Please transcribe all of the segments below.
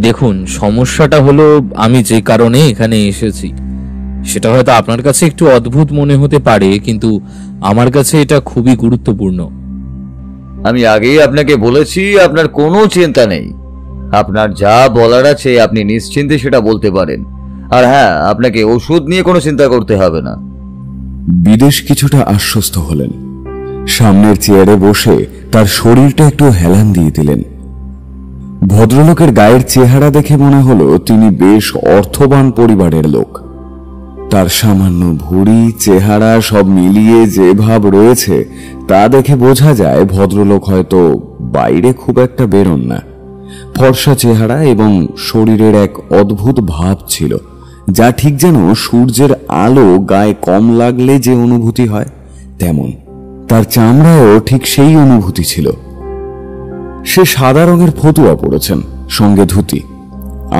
দেখুন, সমস্যাটা হলো আমি যে কারণে এখানে এসেছি সেটা হয়তো আপনার কাছে একটু অদ্ভুত মনে হতে পারে, কিন্তু আমার কাছে এটা খুবই গুরুত্বপূর্ণ। আমি আগেই আপনাকে বলেছি আপনার কোনো চিন্তা নেই। আপনার যা বলার আছে আপনি নিশ্চিন্তে সেটা বলতে পারেন। আর হ্যাঁ, আপনাকে ওষুধ নিয়ে কোনো চিন্তা করতে হবে না। বিদেশ কিছুটা আশ্বস্ত হলেন। সামনের চেয়ারে বসে তার শরীরটা একটু হেলান দিয়ে দিলেন। ভদ্রলোকের গায়ের চেহারা দেখে মনে হলো তিনি বেশ অর্থবান পরিবারের লোক। তার সামান্য ভুঁড়ি, চেহারা সব মিলিয়ে যে ভাব রয়েছে তা দেখে বোঝা যায় ভদ্রলোক হয়তো বাইরে খুব একটা বেরোন না। ফর্সা চেহারা এবং শরীরের এক অদ্ভুত ভাব ছিল, যা ঠিক যেন সূর্যের আলো গায়ে কম লাগলে যে অনুভূতি হয় তেমন। তার চামড়ায়ও ঠিক সেই অনুভূতি ছিল। সে সাদা রঙের ফতুয়া পরেছেন, সঙ্গে ধুতি,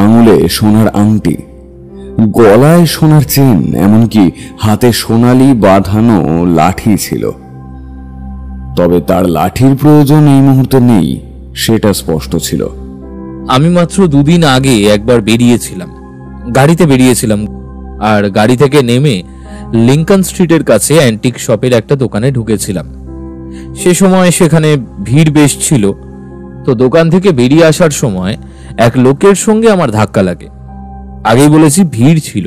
আঙুলে সোনার আংটি, গলায় সোনার চেন, এমনকি হাতে সোনালি বাঁধানো লাঠি ছিল। তবে তার লাঠির প্রয়োজন এই মুহূর্তে নেই, সেটা স্পষ্ট ছিল। আমি মাত্র 2 দিন আগে একবার বেরিয়েছিলাম, গাড়িতে বেরিয়েছিলাম, আর গাড়ি থেকে নেমে লিঙ্কন স্ট্রিটের কাছে অ্যান্টিক শপের একটা দোকানে ঢুকেছিলাম। সে সময় সেখানে ভিড় বেশ ছিল। তো দোকান থেকে বেরিয়ে আসার সময় এক লোকের সঙ্গে আমার ধাক্কা লাগে। আগেই বলেছি ভিড় ছিল,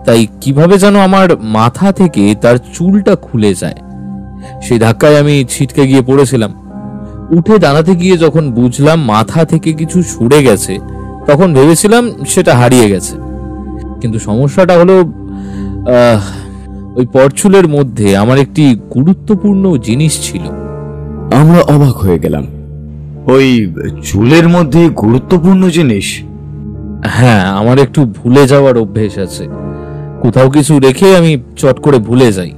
তাই কিভাবে যেন আমার মাথা থেকে তার চুলটা খুলে যায়। সেই ধাক্কায় আমি ছিটকে গিয়ে পড়েছিলাম। উঠে দাঁড়াতে গিয়ে যখন বুঝলাম মাথা থেকে কিছু সরে গেছে, তখন ভেবেছিলাম সেটা হারিয়ে গেছে। কিন্তু সমস্যাটা হলো ওই পরচুলের মধ্যে আমার একটি গুরুত্বপূর্ণ জিনিস ছিল। আমরা অবাক হয়ে গেলাম। ওই চুলের মধ্যে গুরুত্বপূর্ণ জিনিস? হ্যাঁ, আমার একটু ভুলে যাওয়ার অভ্যেস আছে। কোথাও কিছু রেখে আমি চট করে ভুলে যাই,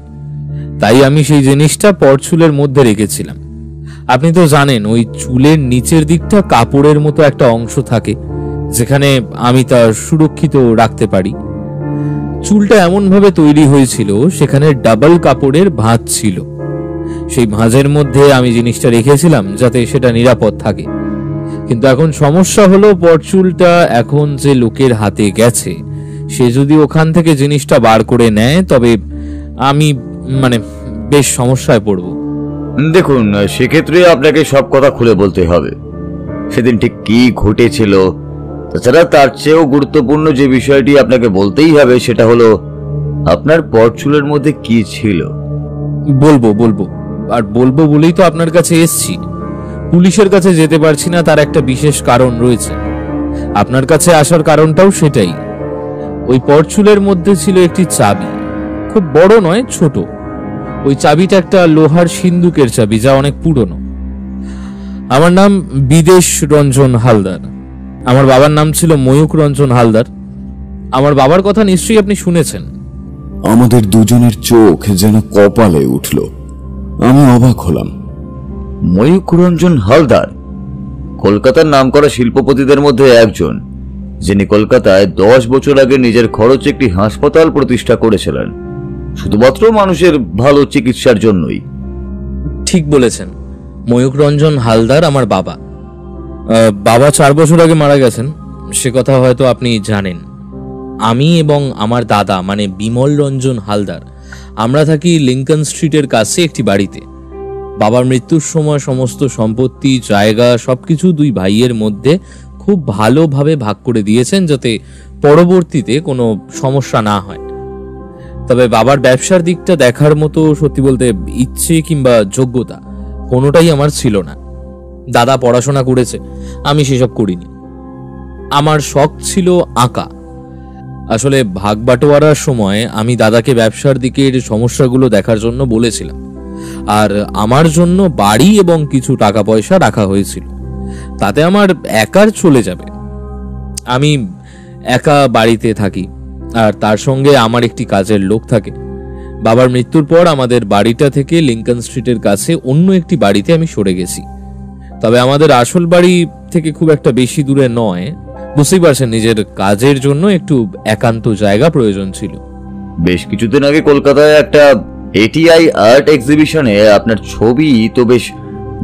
তাই আমি সেই জিনিসটা পরচুলের মধ্যে রেখেছিলাম। আপনি তো জানেন, ওই চুলের নিচের দিকটা কাপড়ের মতো একটা অংশ থাকে, যেখানে আমি তা সুরক্ষিত রাখতে পারি। চুলটা এমন ভাবে তৈরি হয়েছিল সেখানে ডাবল কাপড়ের ভাঁজ ছিল। সেই ভাঁজের মধ্যে আমি জিনিসটা রেখেছিলাম যাতে সেটা নিরাপদ থাকে। কিন্তু এখন সমস্যা হলো, পরচুলটা এখন যে লোকের হাতে গেছে, সে যদি ওখান থেকে জিনিসটা বার করে নেয় তবে আমি বেশ সমস্যায় পড়ব। দেখুন, সেক্ষেত্রে আপনাকে সব কথা খুলে বলতে হবে। সেদিন ঠিক কি ঘটেছিল, তাছাড়া তার চেয়েও গুরুত্বপূর্ণ যে বিষয়টি আপনাকে বলতেই হবে সেটা হলো আপনার পরচুলের মধ্যে কি ছিল। বলবো আর বলবো বলেই তো আপনার কাছে এসছি। পুলিশের কাছে যেতে পারছি না, তার একটা বিশেষ কারণ রয়েছে। আপনার কাছে আসার কারণটাও সেটাই। ওই পরচুলের মধ্যে ছিল একটি চাবি, খুব বড় নয়, ছোট। ওই চাবিটা একটা লোহার সিন্দুকের চাবি, যা অনেক পুরনো। আমার নাম বিদেশ রঞ্জন হালদার। আমার বাবার নাম ছিল ময়ূক রঞ্জন হালদার। আমার বাবার কথা নিশ্চয়ই আপনি শুনেছেন। আমাদের দুজনের চোখ যেন কপালে উঠল। আমি অবাক হলাম। ময়ূক রঞ্জন হালদার কলকাতার নামকরা শিল্পপতিদের মধ্যে একজন, যিনি কলকাতায় 10 বছর আগে নিজের খরচে একটি হাসপাতাল প্রতিষ্ঠা করেছিলেন, শুধুমাত্র মানুষের ভালো চিকিৎসার জন্যই। ঠিক বলেছেন, ময়ূক রঞ্জন হালদার আমার বাবা। বাবা 4 বছর আগে মারা গেছেন, সে কথা হয়তো আপনি জানেন। আমি এবং আমার দাদা বিমল রঞ্জন হালদার, আমরা থাকি লিঙ্কন স্ট্রিটের কাছে একটি বাড়িতে। বাবার মৃত্যুর সময় সমস্ত সম্পত্তি, জায়গা সবকিছু 2 ভাইয়ের মধ্যে খুব ভালোভাবে ভাগ করে দিয়েছেন, যাতে পরবর্তীতে কোনো সমস্যা না হয়। তবে বাবার ব্যবসার দিকটা দেখার মতো সত্যি বলতে ইচ্ছে কিংবা যোগ্যতা কোনোটাই আমার ছিল না। দাদা পড়াশোনা করেছে, আমি সেসব করিনি। আমার শখ ছিল আঁকা। আসলে ভাগ বাটোয়ারার সময় আমি দাদাকে ব্যবসার দিকের সমস্যাগুলো দেখার জন্য বলেছিলাম, আর আমার জন্য বাড়ি এবং কিছু টাকা পয়সা রাখা হয়েছিল। তাতে আমার একার চলে যাবে। আমি একা বাড়িতে থাকি, আর তার সঙ্গে আমার একটি কাজের লোক থাকে। বাবার মৃত্যুর পর আমাদের বাড়িটা থেকে লিঙ্কন স্ট্রিটের কাছে অন্য একটি বাড়িতে আমি সরে গেছি। তবে আমাদের আসল বাড়ি থেকে খুব একটা বেশি দূরে নয়। বুঝতেই পারছেন, নিজের কাজের জন্য একটু একান্ত জায়গা প্রয়োজন ছিল। বেশ কিছুদিন আগে কলকাতায় একটা এটিআই আর্ট এক্সিবিশনে আপনার ছবি তো বেশ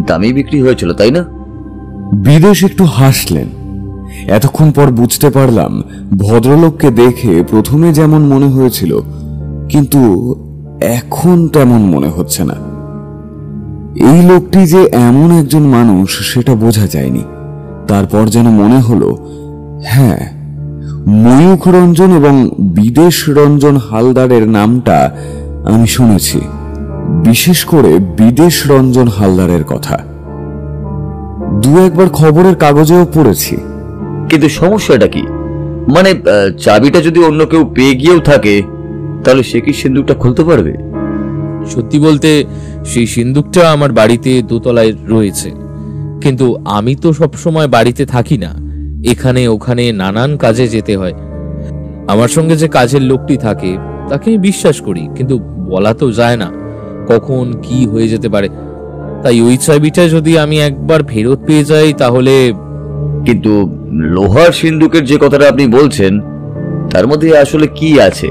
দামি বিক্রি হয়েছিল, তাই না? বিদেশ একটু হাসলেন। এতক্ষণ পর বুঝতে পারলাম ভদ্রলোককে দেখে প্রথমে যেমন মনে হয়েছিল, কিন্তু এখন তেমন মনে হচ্ছে না। এই লোকটি যে এমন একজন মানুষ সেটা বোঝা যায়নি। তারপর যেন মনে হলো, হ্যাঁ, ময়ূখ রঞ্জন এবং বিদেশ রঞ্জন হালদারের নামটা আমি শুনেছি, বিশেষ করে বিদেশ রঞ্জন হালদারের কথা দু একবার খবরের কাগজেও পড়েছি। কিন্তু সমস্যাটা কি? মানে চাবিটা যদি অন্য কেউ পেয়ে গিয়েও থাকে, তাহলে সে কি সিন্দুকটা খুলতে পারবে? সত্যি বলতে সেই সিন্দুকটা আমার বাড়িতে দোতলায় রয়েছে, কিন্তু আমি তো সবসময় বাড়িতে থাকি না, এখানে ওখানে নানান কাজে যেতে হয়। আমার সঙ্গে যে কাজের লোকটি থাকে তাকে আমি বিশ্বাস করি, কিন্তু বলা তো যায় না কখন কি হয়ে যেতে পারে। তাই ওই চাবিটা যদি আমি একবার ফেরত পেয়ে যাই তাহলে। কিন্তু লোহার সিন্দুকের যে কথাটা আপনি বলছেন, তার মধ্যে আসলে কি আছে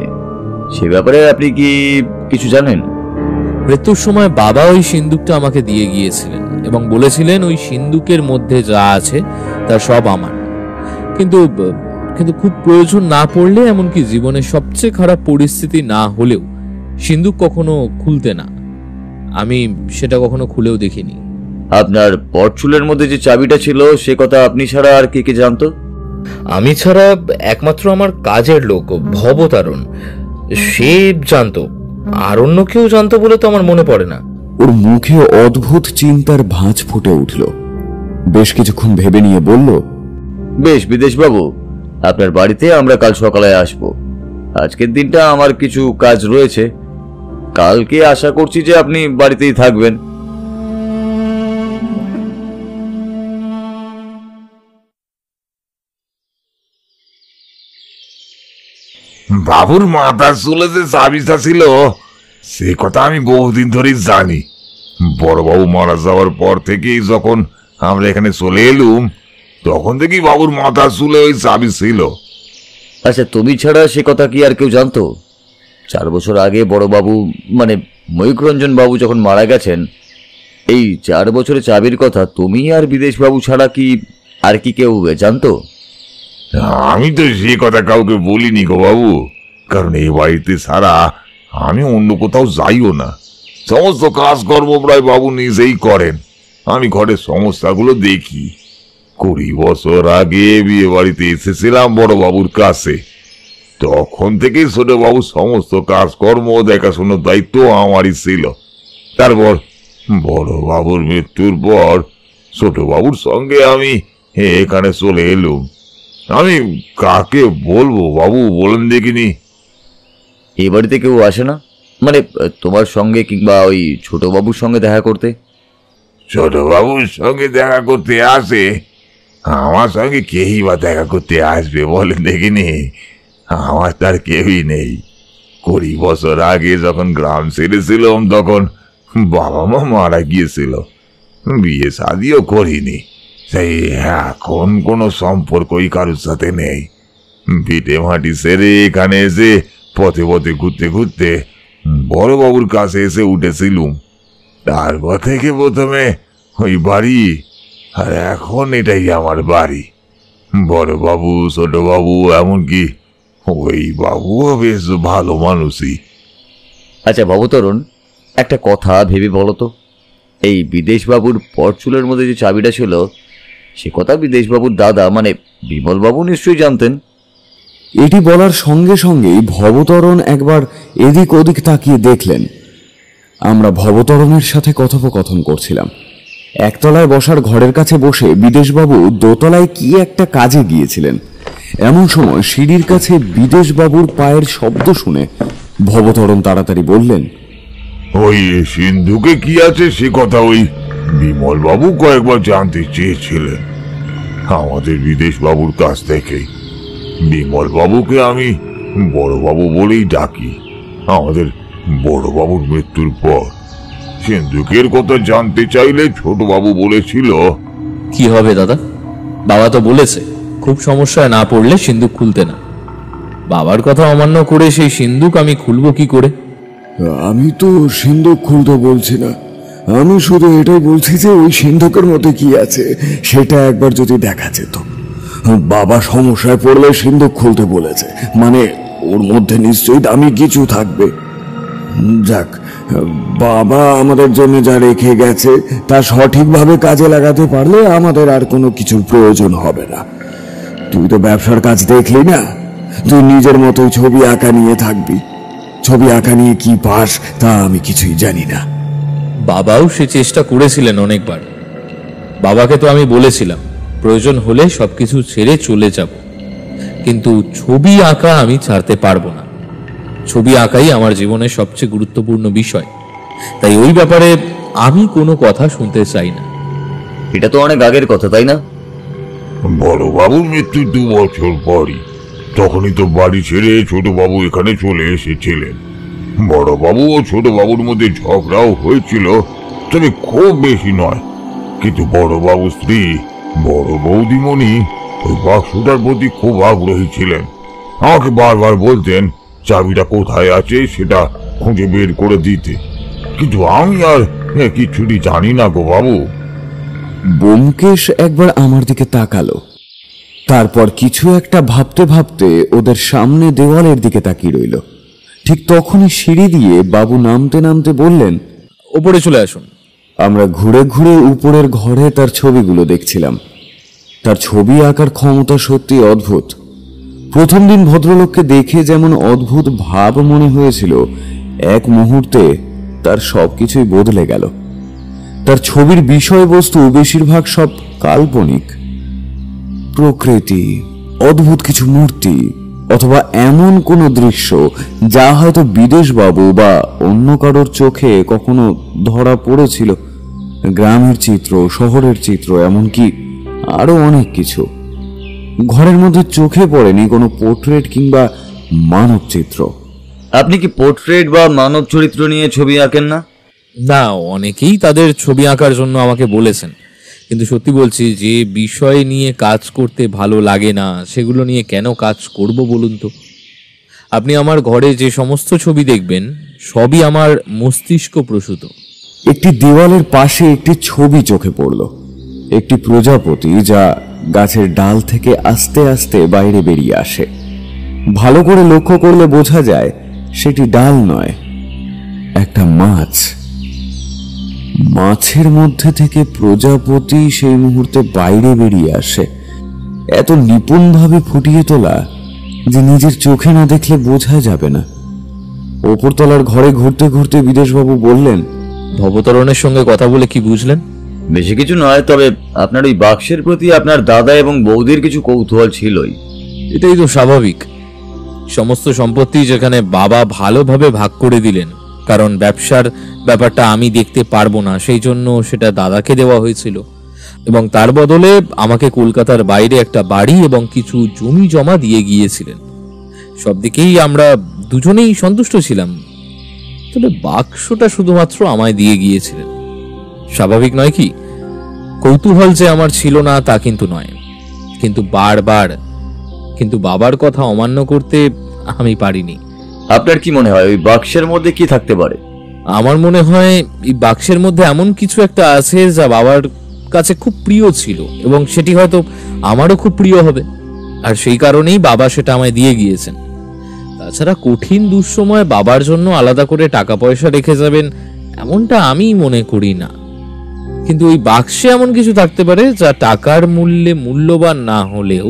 সে ব্যাপারে আপনি কি কিছু জানেন? মৃত্যুর সময় বাবা ওই সিন্দুকটা আমাকে দিয়ে গিয়েছিলেন এবং বলেছিলেন ওই সিন্দুকের মধ্যে যা আছে তা সব আমার। কিন্তু কিন্তু খুব প্রয়োজন না পড়লে, এমনকি জীবনের সবচেয়ে খারাপ পরিস্থিতি না হলেও সিন্দুক কখনো খুলতে না। আমি সেটা কখনো খুলেও দেখিনি। আপনার পরচুলের মধ্যে যে চাবিটা ছিল সে কথা আপনি ছাড়া আর কে কে জানতো? আমি ছাড়া একমাত্র আমার কাজের লোক ভবতারণ, সে জানতো। আর অন্য কেউ জানতো বলে তো আমার মনে পড়ে না। ওর মুখে অদ্ভুত চিন্তার ভাঁজ ফুটে উঠল। বেশ কিছুক্ষণ ভেবে নিয়ে বলল, বেশ বিদেশবাবু, আপনার বাড়িতে আমরা কাল সকালে আসব। আজকের দিনটা আমার কিছু কাজ রয়েছে, কালকে আশা করছি যে আপনি বাড়িতেই থাকবেন। বাবুর মাথার চুলে যে চাবিটা ছিল সে কথা আমি বহুদিন ধরেই জানি। বড়বাবু মারা যাওয়ার পর থেকেই যখন আমরা এখানে চলে এলুম, তখন থেকেই বাবুর মাথার চুলে ওই চাবি ছিল। আচ্ছা, তুমি ছাড়া সে কথা কি আর কেউ জানতো? 4 বছর আগে বড়বাবু মানে ময়ূররঞ্জন বাবু যখন মারা গেছেন, এই 4 বছরের চাবির কথা তুমি আর বিদেশবাবু ছাড়া কি আর কি কেউ জানতো? আমি তো সে কথা কাউকে বলিনি গো বাবু, কারণ এই বাড়িতে ছাড়া আমি অন্য কোথাও যাইও না। সমস্ত কাজকর্ম প্রায় বাবু নিজেই করেন, আমি ঘরের সমস্যাগুলো দেখি। 20 বছর আগে বিয়ে বাড়িতে এসেছিলাম বড় বাবুর কাছে, তখন থেকেই ছোট বাবুর সমস্ত কাজকর্ম দেখাশোনার দায়িত্ব আমারই ছিল। তারপর বড় বাবুর মৃত্যুর পর ছোট বাবুর সঙ্গে আমি এখানে চলে এলুম। আমি কাকে বলবো বাবু, বলেন দেখিনি? এই বাড়িতে কেউ আসে না, মানে তোমার সঙ্গে কিংবা ওই ছোট বাবুর সঙ্গে দেখা করতে? ছোট বাবুর সঙ্গে দেখা করতে আসে, আমার সঙ্গে কেই বা দেখা করতে আসবে বলেন দেখিনি? আমার তার কেউই নেই। 20 বছর আগে যখন গ্রাম ছেড়েছিলাম তখন বাবা মা মারা গিয়েছিল, বিয়ে শাদিও করিনি। সেই এখন কোনো সম্পর্কই কারোর সাথে নেই। ভিটে মাটি ছেড়ে এখানে এসে পথে পথে ঘুরতে ঘুরতে বড়বাবুর কাছে এসে উঠেছিলুম। তারপর থেকে প্রথমে ওই বাড়ি, আর এখন এটাই আমার বাড়ি। বড়বাবু, ছোটবাবু, এমনকি ওই বাবুও বেশ ভালো মানুষই। আচ্ছা ভবতরণ, একটা কথা ভেবে বলো তো, এই বিদেশবাবুর পরচুলের মধ্যে যে চাবিটা ছিল সে কথা বিদেশবাবুর দাদা মানে বিমলবাবু নিশ্চয়ই জানতেন। এটি বলার সঙ্গে সঙ্গেই ভবতরণ একবার এদিক ওদিক তাকিয়ে দেখলেন। আমরা ভবতরণের সাথে কথোপকথন করছিলাম। একতলায় বসার ঘরের কাছে বসে বিদেশবাবু দোতলায় কি একটা কাজে গিয়েছিলেন। এমন সময় সিঁড়ির কাছে বিদেশবাবুর পায়ের শব্দ শুনে ভবতরণ তাড়াতাড়ি বললেন, ওই সিন্ধুকে কি আছে সে কথা ওই বিমল বাবু কয়েকবার জানতে চেয়েছিলেন আমাদের বিদেশ বাবুর কাছ থেকে। বিমল বাবুকে আমি বড়বাবু বলেই ডাকি। আমাদের বড়বাবুর মৃত্যুর পর সিন্ধুকের কথা জানতে চাইলে ছোট বাবু বলেছিল, কি হবে দাদা, বাবা তো বলেছে খুব সমস্যায় না পড়লে সিন্দুক খুলতে না। বাবার কথা অমান্য করে সেই সিন্দুক আমি খুলবো কি করে? আমি তো সিন্ধুক খুলতে বলছি না, আমি শুধু এটাই বলছি যে ওই সিন্ধুকের মধ্যে কি আছে সেটা একবার যদি দেখা যেত, বাবা সমস্যায় পড়লে সিন্ধুক খুলতে বলেছে, মানে ওর মধ্যে নিশ্চয়ই দামি কিছু থাকবে। যাক, বাবা আমাদের জন্য যা রেখে গেছে তা সঠিকভাবে কাজে লাগাতে পারলে আমাদের আর কোনো কিছুর প্রয়োজন হবে না। তুই তো ব্যবসার কাজ দেখলি না, তুই নিজের মতোই ছবি আঁকা নিয়ে থাকবি। ছবি আঁকা নিয়ে কি পাস তা আমি কিছুই জানি না। বাবাও সে চেষ্টা করেছিলেন অনেকবার। বাবাকে তো আমি বলেছিলাম প্রয়োজন হলে সবকিছু ছেড়ে চলে যাব, কিন্তু ছবি আঁকা আমি ছাড়তে পারবো না। ছবি আঁকাই আমার জীবনের সবচেয়ে গুরুত্বপূর্ণ বিষয়, তাই ওই ব্যাপারে আমি কোনো কথা শুনতে চাই না। এটা তো অনেক আগের কথা, তাই না? বড়বাবুর মৃত্যুর 2 বছর পরই তখনই তো বাড়ি ছেড়ে ছোটবাবু এখানে চলে এসেছিলেন। বড়বাবু ও ছোটবাবুর মধ্যে ঝগড়াও হয়েছিল, তবে খুব বেশি নয়। কিন্তু বড়বাবুর স্ত্রী বড় বৌদিমণি ওই বাক্সটার প্রতি খুব আগ্রহী ছিলেন। আমাকে বারবার বলতেন চাবিটা কোথায় আছে সেটা খুঁজে বের করে দিতে, কিন্তু আমি আর কিছুটি জানি না গো বাবু। ব্যোমকেশ একবার আমার দিকে তাকালো, তারপর কিছু একটা ভাবতে ভাবতে ওদের সামনে দেওয়ালের দিকে তাকিয়ে রইল। ঠিক তখনই সিঁড়ি দিয়ে বাবু নামতে নামতে বললেন, ওপরে চলে আসুন। আমরা ঘুরে ঘুরে উপরের ঘরে তার ছবিগুলো দেখছিলাম। তার ছবি আঁকার ক্ষমতা সত্যি অদ্ভুত। প্রথম দিন ভদ্রলোককে দেখে যেমন অদ্ভুত ভাব মনে হয়েছিল, এক মুহূর্তে তার সবকিছুই বদলে গেল। তার ছবির বিষয়বস্তু বেশিরভাগ সব কাল্পনিক। প্রকৃতি, অদ্ভুত কিছু মূর্তি, অথবা এমন কোনো দৃশ্য যা হয়তো বিদেশবাবু বা অন্য কারোর চোখে কখনো ধরা পড়েছিল। গ্রামের চিত্র, শহরের চিত্র, এমনকি আরো অনেক কিছু। ঘরের মধ্যে চোখে পড়েনি কোনো পোর্ট্রেট কিংবা মানব চিত্র। আপনি কি পোর্ট্রেট বা মানব চরিত্র নিয়ে ছবি আঁকেন না? না, অনেকেই তাদের ছবি আঁকার জন্য আমাকে বলেছেন, কিন্তু সত্যি বলছি, যে বিষয় নিয়ে কাজ করতে ভালো লাগে না সেগুলো নিয়ে কেন কাজ করব বলুন তো? আপনি আমার ঘরে যে সমস্ত ছবি দেখবেন সবই আমার মস্তিষ্ক প্রসূত। একটি দেওয়ালের পাশে একটি ছবি চোখে পড়ল, একটি প্রজাপতি যা গাছের ডাল থেকে আস্তে আস্তে বাইরে বেরিয়ে আসে। ভালো করে লক্ষ্য করলে বোঝা যায় সেটি ডাল নয়, একটা মাছ। মাছের মধ্যে থেকে প্রজাপতি সেই মুহূর্তে বাইরে বেরিয়ে আসে, এত নিপুণভাবে ফুটিয়ে তোলা যে নিজের চোখে না দেখলে বোঝা যাবে না। ওপরতলার ঘরে ঘুরতে ঘুরতে বিদেশবাবু বললেন, ভবতরণের সঙ্গে কথা বলে কি বুঝলেন? বেশি কিছু নয়, তবে আপনার ওই বাক্সের প্রতি আপনার দাদা এবং বৌদির কিছু কৌতূহল ছিলই। এটাই তো স্বাভাবিক। সমস্ত সম্পত্তি যেখানে বাবা ভালোভাবে ভাগ করে দিলেন, কারণ ব্যবসার ব্যাপারটা আমি দেখতে পারবো না, সেই জন্য সেটা দাদাকে দেওয়া হয়েছিল, এবং তার বদলে আমাকে কলকাতার বাইরে একটা বাড়ি এবং কিছু জমি জমা দিয়ে গিয়েছিলেন। সব দিকেই আমরা দুজনেই সন্তুষ্ট ছিলাম, তবে বাক্সটা শুধুমাত্র আমায় দিয়ে গিয়েছিলেন। স্বাভাবিক নয় কি? কৌতূহল যে আমার ছিল না তা কিন্তু নয়, কিন্তু বাবার কথা অমান্য করতে আমি পারিনি। আপনার কি মনে হয় ওই বাক্সের মধ্যে কি থাকতে পারে? আমার মনে হয় এই বাক্সের মধ্যে এমন কিছু একটা আছে যা বাবার কাছে খুব প্রিয় ছিল, এবং সেটি হয়তো আমারও খুব প্রিয় হবে, আর সেই কারণেই বাবা সেটা আমায় দিয়ে গিয়েছেন। তাছাড়া কঠিন দুঃসময়ে বাবার জন্য আলাদা করে টাকা পয়সা রেখে যাবেন এমনটা আমি মনে করি না, কিন্তু ওই বাক্সে এমন কিছু থাকতে পারে যা টাকার মূল্যে মূল্যবান না হলেও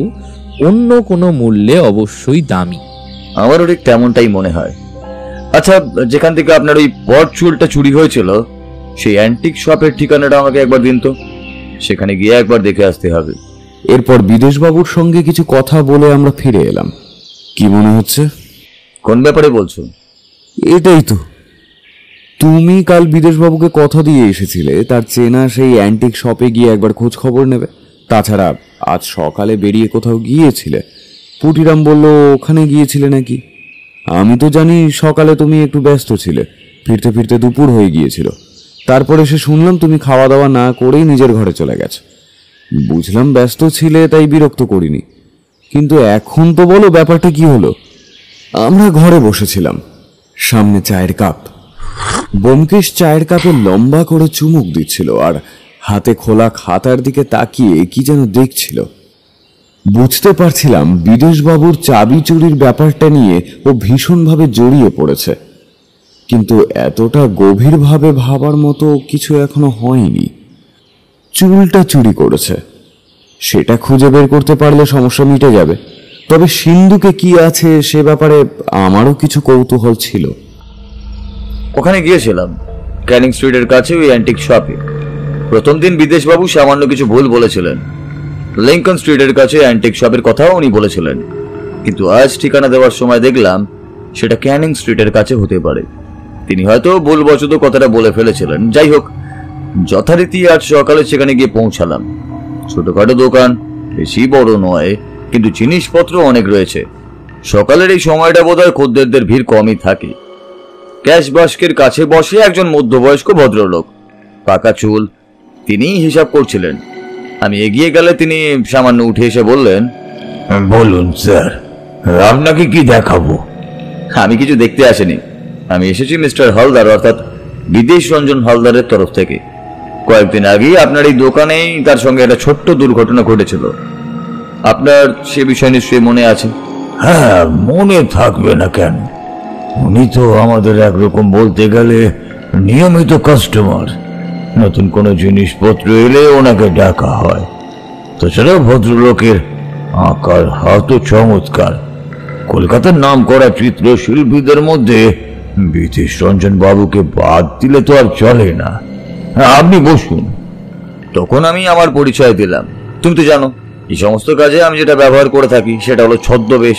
অন্য কোনো মূল্যে অবশ্যই দামি। আমারও ঠিক তেমনটাই মনে হয়। আচ্ছা, যেখান থেকে আপনার ওই বট চুলটা চুরি হয়েছিল সেই অ্যান্টিক শপের ঠিকানাটা আমাকে একবার দিন তো, সেখানে গিয়ে একবার দেখে আসতে হবে। এরপর বিদেশবাবুর সঙ্গে কিছু কথা বলে আমরা ফিরে এলাম। কি মনে হচ্ছে? কোন ব্যাপারে বলছো? এটাই তো, তুমি কাল বিদেশবাবুকে কথা দিয়ে এসেছিলে তার চেনা সেই অ্যান্টিক শপে গিয়ে একবার খোঁজ খবর নেবে। তাছাড়া আজ সকালে বেরিয়ে কোথাও গিয়েছিলে, পুটিরাম বলল ওখানে গিয়েছিলে নাকি। আমি তো জানি সকালে তুমি একটু ব্যস্ত ছিলে, ফিরতে ফিরতে দুপুর হয়ে গিয়েছিল। তারপরে সে শুনলাম তুমি খাওয়া দাওয়া না করেই নিজের ঘরে চলে গেছো। বুঝলাম ব্যস্ত ছিলে, তাই বিরক্ত করিনি, কিন্তু এখন তো বলো ব্যাপারটা কি হলো। আমরা ঘরে বসেছিলাম, সামনে চায়ের কাপ। ব্যোমকেশ চায়ের কাপে লম্বা করে চুমুক দিচ্ছিল আর হাতে খোলা খাতার দিকে তাকিয়ে কি যেন দেখছিল। বুঝতে পারছিলাম বিদেশবাবুর চাবি চুরির ব্যাপারটা নিয়ে ও ভীষণভাবে জড়িয়ে পড়েছে, কিন্তু এতটা গভীরভাবে ভাবার মতো কিছু এখনো হয়নি। চুলটা চুরি করেছে, সেটা খুঁজে বের করতে পারলে সমস্যা মিটে যাবে। তবে সিন্ধুকে কি আছে সে ব্যাপারে আমারও কিছু কৌতূহল ছিল। ওখানে গিয়েছিলাম, ক্যানিং স্ট্রিটের কাছে ওই অ্যান্টিক শপে। প্রথম দিন বিদেশবাবু সামান্য কিছু ভুল বলেছিলেন। লিঙ্কন স্ট্রিটের কাছে অ্যান্টিক শপের কথাও উনি বলেছিলেন, কিন্তু আজ ঠিকানা দেওয়ার সময় দেখলাম সেটা ক্যানিং স্ট্রিটের কাছে হতে পারে। তিনি হয়তো ভুলবশত কথাটা বলে ফেলেছিলেন। যাই হোক, যথারীতি আজ সকালে সেখানে গিয়ে পৌঁছালাম। ছোটখাটো দোকান, বেশি বড় নয়, কিন্তু জিনিসপত্র অনেক রয়েছে। সকালের এই সময়টা বোধহয় খদ্দেরদের ভিড় কমই থাকে। ক্যাশ বাস্কের কাছে বসে একজন মধ্যবয়স্ক ভদ্রলোক, পাকা চুল, তিনি হিসাব করছিলেন। আমি এগিয়ে গেলে তিনি সামান্য উঠে এসে বললেন, বলুন স্যার, আপনাকে কি দেখাবো? আমি কিছু দেখতে আসিনি, আমি এসেছি মিস্টার হালদার অর্থাৎ বিদেশ রঞ্জন হালদারের তরফ থেকে। কয়েকদিন আগেই আপনার এই দোকানেই তার সঙ্গে একটা ছোট্ট দুর্ঘটনা ঘটেছিল। আপনার সে বিষয় নিশ্চয়ই মনে আছে? হ্যাঁ, মনে থাকবে না কেন? উনি তো আমাদের একরকম বলতে গেলে নিয়মিত কাস্টমার। নতুন কোনো জিনিসপত্র এলে ওনাকে ডাকা হয়। তাছাড়া ভদ্রলোকের আঁকার হাতও চমৎকার। কলকাতার নাম করা চিত্রশিল্পীদের মধ্যে বিদেশ রঞ্জন বাবুকে বাদ দিলে তো আর চলে না। আপনি বসুন। তখন আমি আমার পরিচয় দিলাম। তুমি তো জানো এই সমস্ত কাজে আমি যেটা ব্যবহার করে থাকি সেটা হলো ছদ্মবেশ।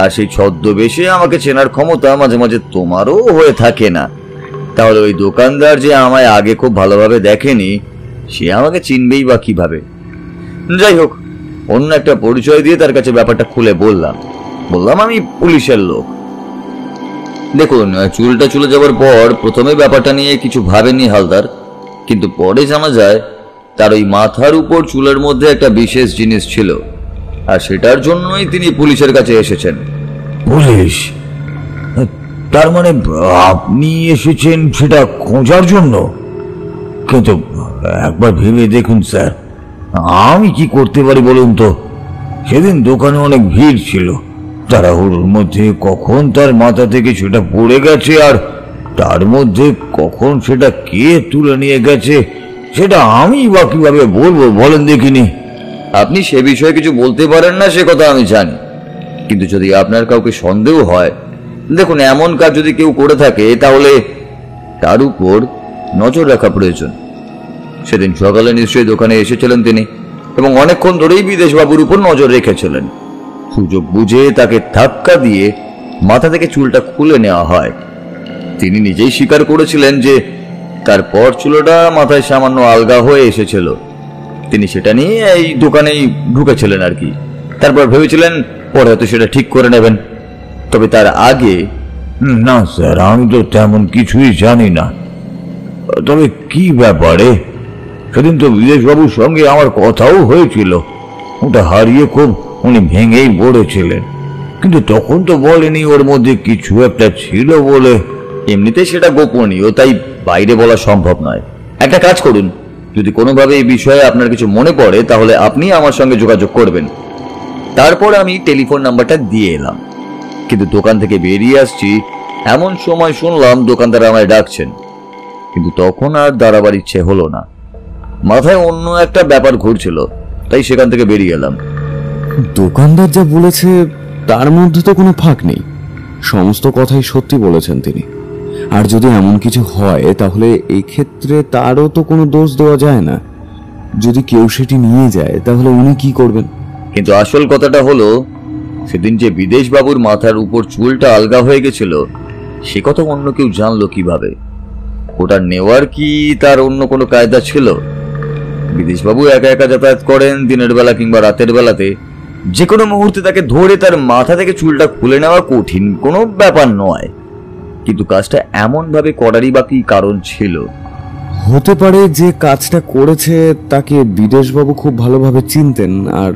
আর সেই ছদ্মবেশে আমাকে চেনার ক্ষমতা মাঝে মাঝে তোমারও হয়ে থাকে না। তাহলে ওই দোকানদার যে আমায় আগে খুব ভালোভাবে দেখেনি, সে আমাকে চিনবেই বা কিভাবে? যাই হোক, অন্য একটা পরিচয় দিয়ে তার কাছে ব্যাপারটা খুলে বললাম আমি পুলিশের লোক। দেখুন, চুলটা চলে যাওয়ার পর প্রথমে ব্যাপারটা নিয়ে কিছু ভাবেননি হালদার, কিন্তু পরে জানা যায় তার ওই মাথার উপর চুলের মধ্যে একটা বিশেষ জিনিস ছিল, আর সেটার জন্যই তিনি পুলিশের কাছে এসেছেন। পুলিশ? তার মানে আপনি এসেছেন সেটা খোঁজার জন্য? কিন্তু একবার ভেবে দেখুন স্যার, আমি কি করতে পারি বলুন তো? সেদিন দোকানে অনেক ভিড় ছিল, তাড়াহুড়োর মধ্যে কখন তার মাথা থেকে সেটা পড়ে গেছে, আর তার মধ্যে কখন সেটা কে তুলে নিয়ে গেছে সেটা আমি বা কিভাবে বলবো বলেন দেখিনি? আপনি সে বিষয়ে কিছু বলতে পারেন না সে কথা আমি জানি, কিন্তু যদি আপনার কাউকে সন্দেহ হয়, দেখুন এমন কাজ যদি কেউ করে থাকে তাহলে তার উপর নজর রাখা প্রয়োজন। সেদিন সকালে নিশ্চয়ই দোকানে এসেছিলেন তিনি, এবং অনেকক্ষণ ধরেই বিদেশবাবুর উপর নজর রেখেছিলেন। সুযোগ বুঝে তাকে ধাক্কা দিয়ে মাথা থেকে চুলটা খুলে নেওয়া হয়। তিনি নিজেই স্বীকার করেছিলেন যে তারপর চুলটা মাথায় সামান্য আলগা হয়ে এসেছিল। তিনি সেটা নিয়ে এই দোকানেই ঢুকেছিলেন আর কি। তারপর ভেবেছিলেন পরে হয়তো সেটা ঠিক করে নেবেন। তবে তার আগে, না স্যার, আমি তো তেমন কিছুই জানি না। তবে কি ব্যাপারে? সেদিন তো বিদেশবাবুর সঙ্গে আমার কথাও হয়েছিল। ওটা হারিয়ে খুব উনি ভেঙেই পড়েছিলেন, কিন্তু তখন তো বলেনি ওর মধ্যে কিছু একটা ছিল বলে। এমনিতে সেটা গোপনীয়, তাই বাইরে বলা সম্ভব নয়। একটা কাজ করুন, যদি কোনোভাবে এই বিষয়ে আপনার কিছু মনে পড়ে তাহলে আপনি আমার সঙ্গে যোগাযোগ করবেন। তারপর আমি টেলিফোন নাম্বারটা দিয়ে এলাম, কিন্তু দোকান থেকে বেরিয়ে আসছি এমন সময় শুনলাম দোকানদার আমায় ডাকছেন, কিন্তু তখন আর দাঁড়াবার ইচ্ছে হলো না। মাথায় অন্য একটা ব্যাপার ঘুরছিল, তাই সেখান থেকে বেরিয়ে এলাম। দোকানদার যা বলেছে তার মধ্যে তো কোনো ফাঁক নেই, সমস্ত কথাই সত্যি বলেছেন তিনি। আর যদি এমন কিছু হয় তাহলে এই ক্ষেত্রে তারও তো কোনো দোষ দেওয়া যায় না। যদি কেউ সেটি নিয়ে যায় তাহলে উনি কি করবেন? কিন্তু আসল কথাটা হলো, সেদিন যে বিদেশবাবুর মাথার উপর চুলটা আলগা হয়ে গেছিল সে কথা অন্য কেউ জানলো কিভাবে? ওটা নেওয়ার কি তার অন্য কোনো কায়দা ছিল? বিদেশবাবু একা একা যাতায়াত করেন, দিনের বেলা কিংবা রাতের বেলাতে যে কোনো মুহূর্তে তাকে ধরে তার মাথা থেকে চুলটা খুলে নেওয়া কঠিন কোনো ব্যাপার নয়, কিন্তু কাজটা এমন ভাবে করারই বা কি কারণ ছিল? হতে পারে যে কাজটা করেছে তাকে বিদেশবাবু খুব ভালোভাবে চিনতেন, আর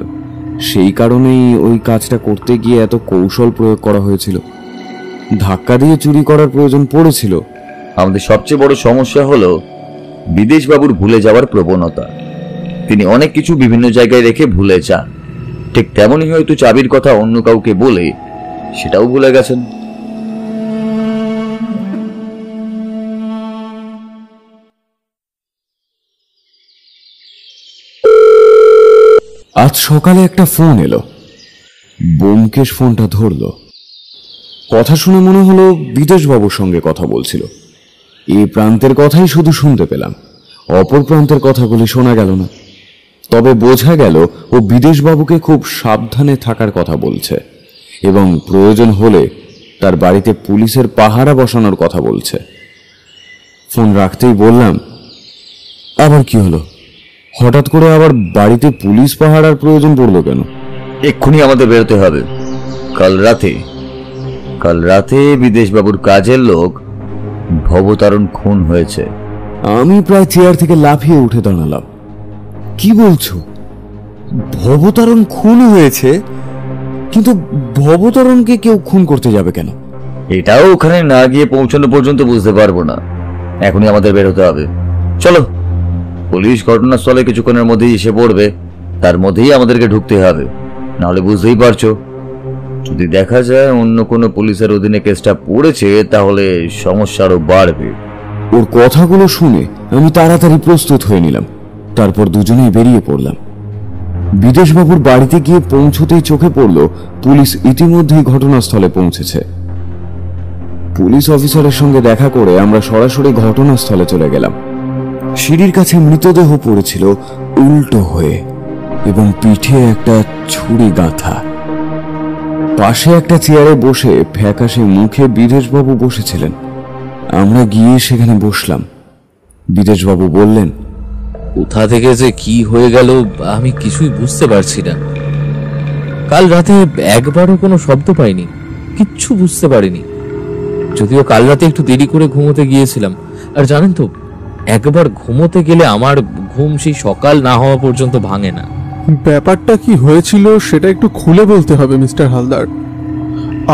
সেই কারণেই ওই কাজটা করতে গিয়ে এত কৌশল প্রয়োগ করা হয়েছিল। ধাক্কা দিয়ে চুরি করার প্রয়োজন পড়েছিল। আমাদের সবচেয়ে বড় সমস্যা হলো বিদেশবাবুর ভুলে যাওয়ার প্রবণতা। তিনি অনেক কিছু বিভিন্ন জায়গায় রেখে ভুলে যান। ঠিক তেমনই হয়তো চাবির কথা অন্য কাউকে বলে সেটাও ভুলে গেছেন। আজ সকালে একটা ফোন এলো। ব্যোমকেশ ফোনটা ধরল। কথা শুনে মনে হলো বিদেশবাবুর সঙ্গে কথা বলছিল। এই প্রান্তের কথাই শুধু শুনতে পেলাম, অপর প্রান্তের কথাগুলি শোনা গেল না। তবে বোঝা গেল ও বিদেশবাবুকে খুব সাবধানে থাকার কথা বলছে এবং প্রয়োজন হলে তার বাড়িতে পুলিশের পাহারা বসানোর কথা বলছে। ফোন রাখতেই বললাম, আবার কি হলো? হঠাৎ করে আবার বাড়িতে পুলিশ পাহারার প্রয়োজন পড়লো কেন? এক্ষুনি আমাদের বেরোতে হবে। কাল রাতে বিদেশবাবুর কাজের লোক ভবতারণ খুন হয়েছে। আমি প্রায় চেয়ার থেকে লাফিয়ে উঠে দাঁড়ালাম। কি বলছো? ভবতারণ খুন হয়েছে? কিন্তু ভবতারণকে কেউ খুন করতে যাবে কেন? এটাও ওখানে না গিয়ে পৌঁছানো পর্যন্ত বুঝতে পারবো না। এখনই আমাদের বেরোতে হবে। চলো। পুলিশ ঘটনাস্থলে কিছুক্ষণের মধ্যেই এসে পড়বে, তার মধ্যেই আমাদেরকে ঢুকতে হবে। নাহলে বুঝতেই পারছো, যদি দেখা যায় অন্য কোনো পুলিশের অধীনে কেসটা পড়েছে তাহলে সমস্যা আরো বাড়বে। ওর কথাগুলো শুনে আমি তাড়াতাড়ি প্রস্তুত হয়ে নিলাম। তারপর দুজনেই বেরিয়ে পড়লাম। বিদেশবাবুর বাড়িতে গিয়ে পৌঁছতেই চোখে পড়ল পুলিশ ইতিমধ্যেই ঘটনাস্থলে পৌঁছেছে। পুলিশ অফিসারের সঙ্গে দেখা করে আমরা সরাসরি ঘটনাস্থলে চলে গেলাম। সিঁড়ির কাছে মৃতদেহ পড়েছিল উল্টো হয়ে এবং পিঠে একটা ছুরি গাঁথা। পাশে একটা চেয়ারে বসে ফ্যাকাশে মুখে বিদেশবাবু বসেছিলেন। আমরা গিয়ে সেখানে বসলাম। বিদেশবাবু বললেন, কোথা থেকে যে কি হয়ে গেল আমি কিছুই বুঝতে পারছি না। কাল রাতে একবারও কোনো শব্দ পাইনি, কিচ্ছু বুঝতে পারিনি। যদিও কাল রাতে একটু দেরি করে ঘুমোতে গিয়েছিলাম। আর জানেন তো, একবার ঘুমোতে গেলে আমার ঘুম সেই সকাল না হওয়া পর্যন্ত ভাঙে না। ব্যাপারটা কি হয়েছিল সেটা একটু খুলে বলতে হবে মিস্টার হালদার।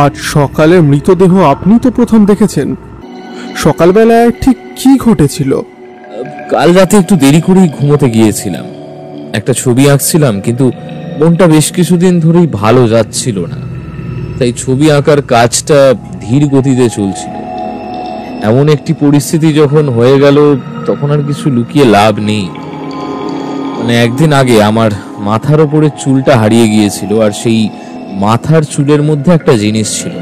আজ সকালে মৃতদেহ আপনি তো প্রথম দেখেছেন। সকালবেলায় ঠিক কি ঘটেছিল? কাল রাতে একটু দেরি করেই ঘুমোতে গিয়েছিলাম। একটা ছবি আঁকছিলাম, কিন্তু মনটা বেশ কিছুদিন ধরেই ভালো যাচ্ছিল না। তাই ছবি আঁকার কাজটা ধীর গতিতে চলছিল। এমন একটি পরিস্থিতি যখন হয়ে গেল তখন আর কিছু লুকিয়ে লাভ নেই। মানে একদিন আগে আমার মাথার ওপরে চুলটা হারিয়ে গিয়েছিল, আর সেই মাথার চুলের মধ্যে একটা জিনিস ছিল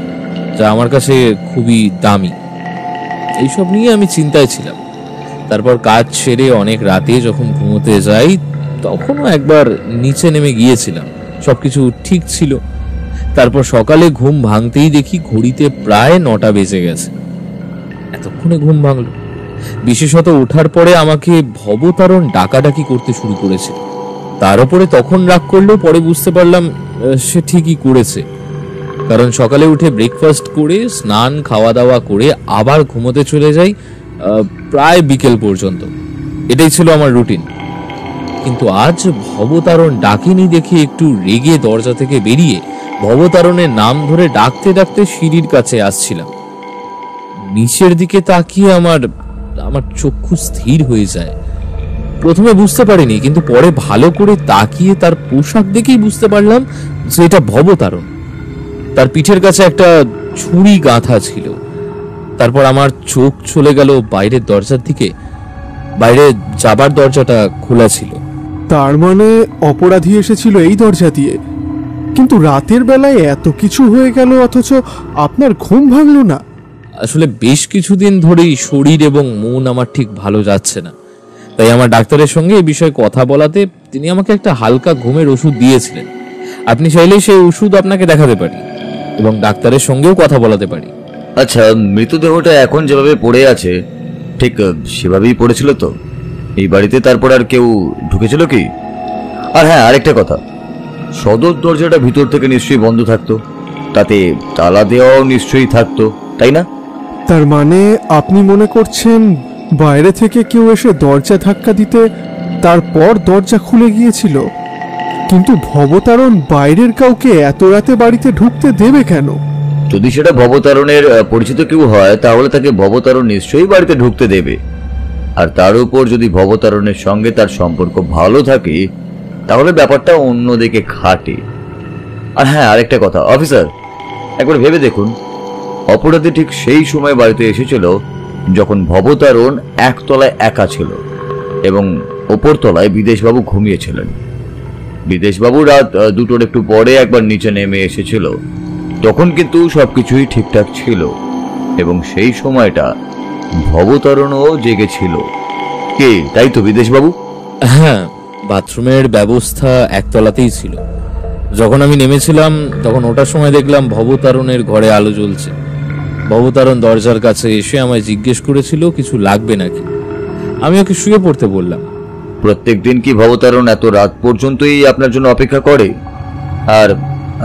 যা আমার কাছে খুবই দামি। এইসব নিয়ে আমি চিন্তায় ছিলাম। তারপর কাজ সেরে অনেক রাতে যখন ঘুমোতে যাই তখনও একবার নিচে নেমে গিয়েছিলাম, সবকিছু ঠিক ছিল। তারপর সকালে ঘুম ভাঙতেই দেখি ঘড়িতে প্রায় 9টা বেজে গেছে। এতক্ষণে ঘুম ভাঙলো। বিশেষত ওঠার পরে আমাকে ভবতারণ ডাকাডাকি করতে শুরু করেছে। তার উপরে তখন রাগ করলেও পরে বুঝতে পারলাম সে ঠিকই করেছে। কারণ সকালে উঠে ব্রেকফাস্ট করে স্নান খাওয়া দাওয়া করে আবার ঘুমোতে চলে যাই প্রায় বিকেল পর্যন্ত। এটাই ছিল আমার রুটিন। কিন্তু আজ ভবতারণ ডাকেনি দেখে একটু রেগে দরজা থেকে বেরিয়ে ভবতারণের নাম ধরে ডাকতে ডাকতে সিঁড়ির কাছে আসছিলাম। নিচের দিকে তাকিয়ে আমার চক্ষু স্থির হয়ে যায়। প্রথমে বুঝতে পারিনি, কিন্তু পরে ভালো করে তাকিয়ে তার পোশাক দেখেই বুঝতে পারলাম যে এটা ভবতারণ। তার পিঠের কাছে একটা ছুরি গাঁথা ছিল। তারপর আমার চোখ চলে গেল বাইরের দরজার দিকে। বাইরে যাবার দরজাটা খোলা ছিল। তার মানে অপরাধী এসেছিল এই দরজা দিয়ে। কিন্তু রাতের বেলায় এত কিছু হয়ে গেল অথচ আপনার ঘুম ভাঙল না। আসলে বেশ কিছুদিন ধরেই শরীর এবং মন আমার ঠিক ভালো যাচ্ছে না। তাই আমার ডাক্তারের সঙ্গে এই বিষয়ে কথা বলাতে তিনি আমাকে একটা হালকা ঘুমের ওষুধ দিয়েছিলেন। আপনি চাইলেই সেই ওষুধ আপনাকে দেখাতে পারি এবং ডাক্তারের সঙ্গেও কথা বলাতে পারি। আচ্ছা, মৃতদেহটা এখন যেভাবে পড়ে আছে ঠিক সেভাবেই পড়েছিল তো এই বাড়িতে? তারপর আর কেউ ঢুকেছিল কি? আর হ্যাঁ, আরেকটা কথা, সদর দরজাটা ভিতর থেকে নিশ্চয়ই বন্ধ থাকতো, তাতে তালা দেওয়াও নিশ্চয়ই থাকতো, তাই না? তার মানে আপনি মনে করছেন বাইরে থেকে কেউ এসে দরজা ধাক্কা দিতে তারপর দরজা খুলে গিয়েছিল? কিন্তু ভবতারণ বাইরের কাউকে এত রাতে বাড়িতে ঢুকতে দেবে কেন? যদি সেটা ভবতারণের পরিচিত কেউ হয় তাহলে তাকে ভবতারণ নিশ্চয়ই বাড়িতে ঢুকতে দেবে। আর তার উপর যদি ভবতারণের সঙ্গে তার সম্পর্ক ভালো থাকে তাহলে ব্যাপারটা অন্যদিকে খাটে। আর হ্যাঁ, আরেকটা কথা অফিসার, একবার ভেবে দেখুন, অপরাধী ঠিক সেই সময় বাড়িতে এসেছিল যখন ভবতারণ একতলায় একা ছিল এবং ওপর তলায় বিদেশবাবু ঘুমিয়েছিলেন। বিদেশবাবু রাত 2টোর একটু পরে একবার নিচে নেমে এসেছিল, তখন কিন্তু সবকিছুই ঠিকঠাক ছিল এবং সেই সময়টা ভবতারণও জেগেছিল। কে, তাই তো বিদেশবাবু? হ্যাঁ, বাথরুমের ব্যবস্থা একতলাতেই ছিল। যখন আমি নেমেছিলাম তখন ওটার সময় দেখলাম ভবতারণের ঘরে আলো জ্বলছে। ভবতারণ দরজার কাছে এসে আমায় জিজ্ঞেস করেছিল কিছু লাগবে নাকি। আমি ওকে শুয়ে পড়তে বললাম। প্রত্যেক দিন কি ভবতারণ এত রাত পর্যন্তই আপনার জন্য অপেক্ষা করে? আর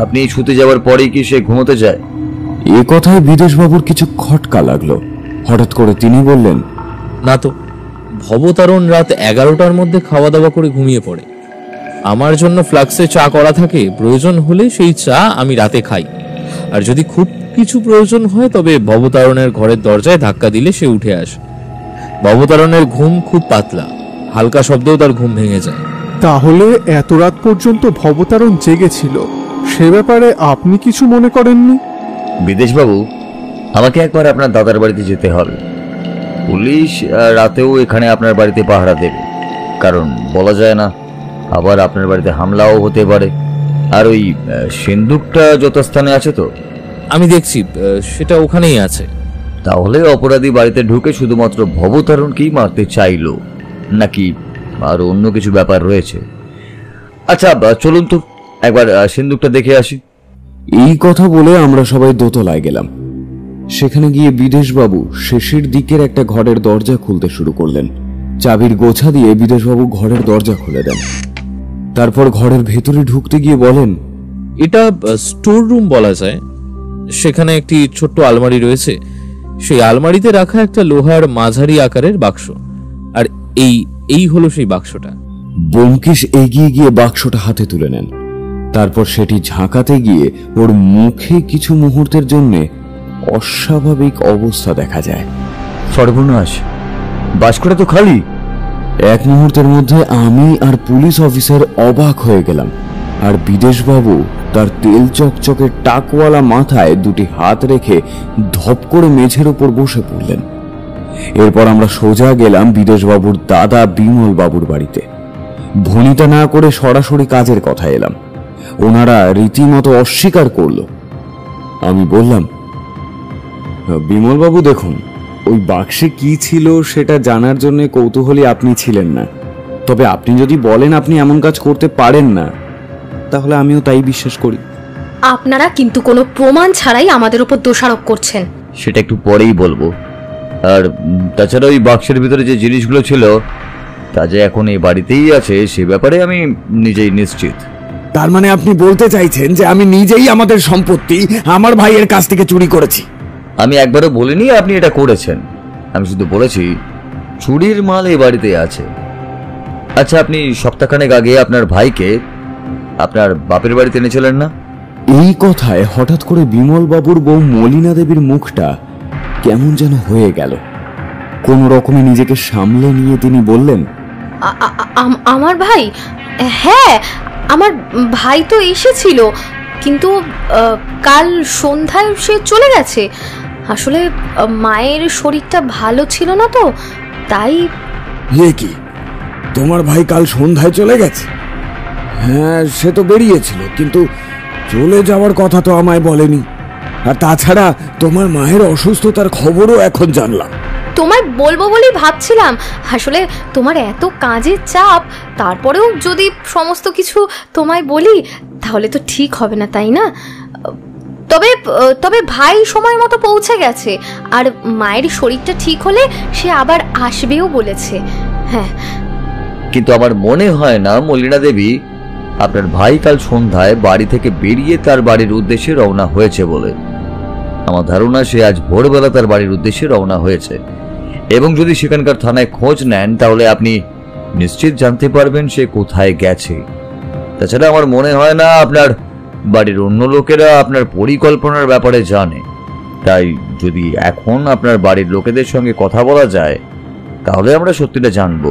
আপনি শুতে যাওয়ার পরেই কি সে ঘুমোতে যায়? এ কথায় বিদেশবাবুর কিছু খটকা লাগলো। হঠাৎ করে তিনি বললেন, না তো, ভবতারণ রাত 11টার মধ্যে খাওয়া দাওয়া করে ঘুমিয়ে পড়ে। আমার জন্য ফ্লাক্সে চা করা থাকে, প্রয়োজন হলে সেই চা আমি রাতে খাই। আর যদি খুব কিছু প্রয়োজন হয় তবে ভবতারণের ঘরের দরজায় ধাক্কা দিলে সে উঠে আসে। ভবতারণের ঘুম খুব পাতলা, হালকা শব্দেও তার ঘুম ভেঙে যায়। তাহলে এত রাত পর্যন্ত ভবতারণ জেগেছিল, সে ব্যাপারে আপনি কিছু মনে করেননি? বিদেশবাবু, আমাকে একবার আপনার দাদার বাড়িতে যেতে হবে। পুলিশ রাতেও এখানে আপনার বাড়িতে পাহারা দেবে, কারণ বলা যায় না, আবার আপনার বাড়িতে হামলাও হতে পারে। আর ওই সিন্দুকটা যথাস্থানে আছে তো? আমি দেখছি সেটা ওখানেই আছে। তাহলে অপরাধী বাড়িতে ঢুকে শুধুমাত্র ভবতারণকেই মারতে চাইলো, নাকি আর অন্য কিছু ব্যাপার রয়েছে? আচ্ছা, চলুন তো একবার সিন্দুকটা দেখে আসি। এই কথা বলে আমরা সবাই দোতলায় গেলাম। সেখানে গিয়ে বিদেশবাবু শেষের দিকের একটা ঘরের দরজা খুলতে শুরু করলেন। চাবির গোছা দিয়ে বিদেশবাবু ঘরের দরজা খুলে দেন। তারপর ঘরের ভেতরে ঢুকতে গিয়ে বলেন, এটা স্টোর রুম বলা যায়। সেখানে একটি ছোট্ট আলমারি রয়েছে। সেই আলমারিতে রাখা একটা লোহার মাঝারি আকারের বাক্স। আর এই হলো সেই বাক্সটা। ব্যোমকেশ এগিয়ে গিয়ে বাক্সটা হাতে তুলে নেন। তারপর সেটি ঝাঁকাতে গিয়ে ওর মুখে কিছু মুহূর্তের জন্য অস্বাভাবিক অবস্থা দেখা যায়। সর্বনাশ, বাক্সটা তো খালি। এক মুহূর্তের মধ্যে আমি আর পুলিশ অফিসার অবাক হয়ে গেলাম। আর বিদেশবাবু তার তেল চকচকে টাকওয়ালা মাথায় দুটি হাত রেখে ধপ করে মেঝের উপর বসে পড়লেন। এরপর আমরা সোজা গেলাম বিদেশবাবুর দাদা বিমল বাবুর বাড়িতে। ভনিতা না করে সরাসরি কাজের কথা এলাম। ওনারা রীতিমতো অস্বীকার করল। আমি বললাম, বিমলবাবু দেখুন, ওই বাক্সে কি ছিল সেটা জানার জন্য কৌতূহলী আপনি ছিলেন না। তবে আপনি যদি বলেন আপনি এমন কাজ করতে পারেন না, তাহলে আমিও তাই বিশ্বাস করি। আপনারা কিন্তু কোনো প্রমাণ ছাড়াই আমাদের উপর দোষারোপ করছেন। সেটা একটু পরেই বলবো। আর তাছাড়া ওই বাক্সের ভিতরে যে জিনিসগুলো ছিল তা যে এখন এই বাড়িতেই আছে সে ব্যাপারে আমি নিজেই নিশ্চিত। তার মানে আপনি বলতে চাইছেন যে আমি নিজেই আমাদের সম্পত্তি আমার ভাইয়ের কাছ থেকে চুরি করেছি? আমি একবারও বলিনি আপনি এটা করেছেন, আমি শুধু বলেছি চুরির মাল এই বাড়িতে আছে। আচ্ছা, আপনি সপ্তাহখানেক আগে আপনার ভাইকে আপনার বাপের বাড়িতে এনেছিলেন না? এই কথায় হঠাৎ করে বিমল বাবুর বউ মলিনা দেবীর মুখটা কেমন যেন হয়ে গেল। কোন রকমে নিজেকে সামলে নিয়ে তিনি বললেন, আমার ভাই? হ্যাঁ, আমার ভাই তো এসেছিল, কিন্তু কাল সন্ধ্যায় সে চলে গেছে। আসলে মায়ের শরীরটা ভালো ছিল না তো, তাই। কি তোমার ভাই কাল সন্ধ্যায় চলে গেছে? হ্যাঁ, সে তো বেরিয়েছিল, কিন্তু চলে যাওয়ার কথা তো আমায় বলেনি। আর তাছাড়া তোমার মায়ের অসুস্থতার খবরও এখন জানলাম। তোমায় বলবো বলেই ভাবছিলাম। আসলে তোমার এত কাজের চাপ, তারপরেও যদি সমস্ত কিছু তোমায় বলি তাহলে তো ঠিক হবে না, তাই না? তবে তবে ভাই সময় মতো পৌঁছে গেছে, আর মায়ের শরীরটা ঠিক হলে সে আবার আসবেও বলেছে। হ্যাঁ, কিন্তু আমার মনে হয় না মলিনা দেবী আপনার ভাই কাল সন্ধ্যায় বাড়ি থেকে বেরিয়ে তার বাড়ির উদ্দেশ্যে রওনা হয়েছে বলে। আমার ধারণা সে আজ ভোরবেলা তার বাড়ির উদ্দেশ্যে রওনা হয়েছে, এবং যদি সেখানকার থানায় খোঁজ নেন তাহলে আপনি নিশ্চিত জানতে পারবেন সে কোথায় গেছে। তাছাড়া আমার মনে হয় না আপনার বাড়ির অন্য লোকেরা আপনার পরিকল্পনার ব্যাপারে জানে। তাই যদি এখন আপনার বাড়ির লোকেদের সঙ্গে কথা বলা যায় তাহলে আমরা সত্যিটা জানবো।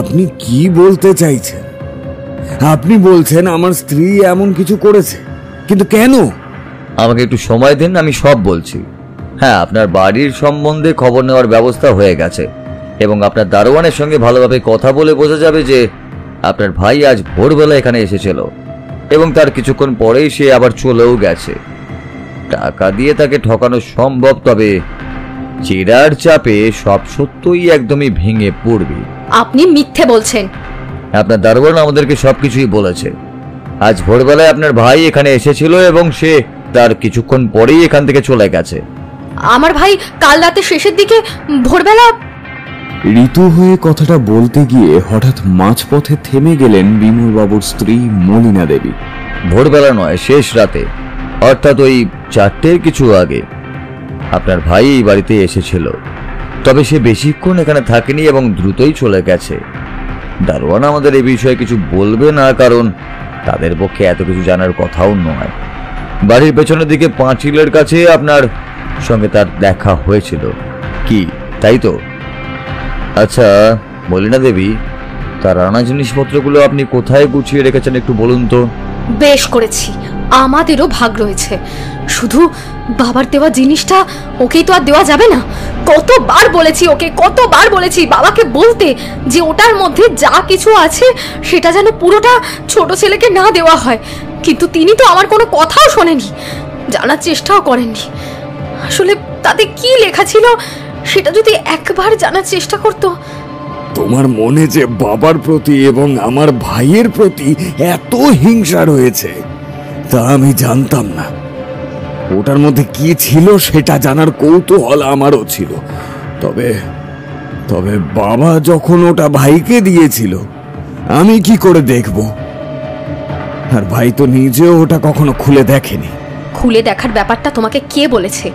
আপনি কি বলতে চাইছেন? আপনি বলছেন আমার স্ত্রী এমন কিছু করেছে? কিন্তু কেন? আমাকে একটু সময় দিন, আমি সব বলছি। হ্যাঁ, আপনার বাড়ির সম্বন্ধে খবর নেওয়ার ব্যবস্থা হয়ে গেছে এবং আপনার দারোয়ানের সঙ্গে ভালোভাবে কথা বলে বোঝা যাবে যে আপনার ভাই আজ ভোরবেলা এখানে এসেছিল এবং তার কিছুক্ষণ পরেই সে আবার চলেও গেছে। টাকা দিয়ে তাকে ঠকানো সম্ভব, তবে জেরার চাপে সব সত্যই একদমই ভেঙে পড়বে। আপনি মিথ্যে বলছেন। আপনার দারোয়ান আমাদেরকে সবকিছুই বলেছে। আজ ভোরবেলায় আপনার ভাই এখানে এসেছিল এবং সে তার কিছুক্ষণ পরেই এখান থেকে চলে গেছে। আমার ভাই কাল রাতে শেষের দিকে ভোরবেলা। ঋতু হয়ে কথাটা বলতে গিয়ে হঠাৎ মাঝপথে থেমে গেলেন বিমলবাবুর স্ত্রী মলিনা দেবী। ভোরবেলা নয়, শেষ রাতে, অর্থাৎ ওই 4টের কিছু আগে আপনার ভাই এই বাড়িতে এসেছিল, তবে সে বেশিক্ষণ এখানে থাকেনি এবং দ্রুতই চলে গেছে। দারোয়ান আমাদের এই বিষয়ে কিছু বলবে না, কারণ তাদের পক্ষে এত কিছু জানার কথাও নয়। বাড়ির পেছনের দিকে পাঁচিলের কাছে আপনার সঙ্গে তার দেখা হয়েছিল, কি তাই তো? আচ্ছা মলিনা দেবী, তার রান্না জিনিসপত্রগুলো আপনি কোথায় গুছিয়ে রেখেছেন একটু বলুন তো। বেশ করেছি, আমাদেরও ভাগ রয়েছে। শুধু বাবার দেওয়া জিনিসটা ওকেই তো আর দেওয়া যাবে না। কতবার বলেছি ওকে, কতবার বলেছি বাবাকে বলতে যে ওটার মধ্যে যা কিছু আছে সেটা যেন পুরোটা ছোট ছেলেকে না দেওয়া হয়, কিন্তু তিনি তো আমার কোনো কথাও শোনেনি, জানার চেষ্টাও করেননি। আসলে তাতে কি লেখা ছিল সেটা যদি একবার জানার চেষ্টা করতো। তোমার মনে যে বাবার প্রতি এবং আমার ভাইয়ের প্রতি এত হিংসা রয়েছে তা আমি জানতাম না। ওটার মধ্যে কি ছিল সেটা জানার কৌতূহল আমারও ছিল, তবে তবে বাবা যখন ওটা ভাইকে দিয়েছিল আমি কি করে দেখব? আর ভাই তো নিজেও ওটা কখনো খুলে দেখেনি। খুলে দেখার ব্যাপারটা তোমাকে কে বলেছে?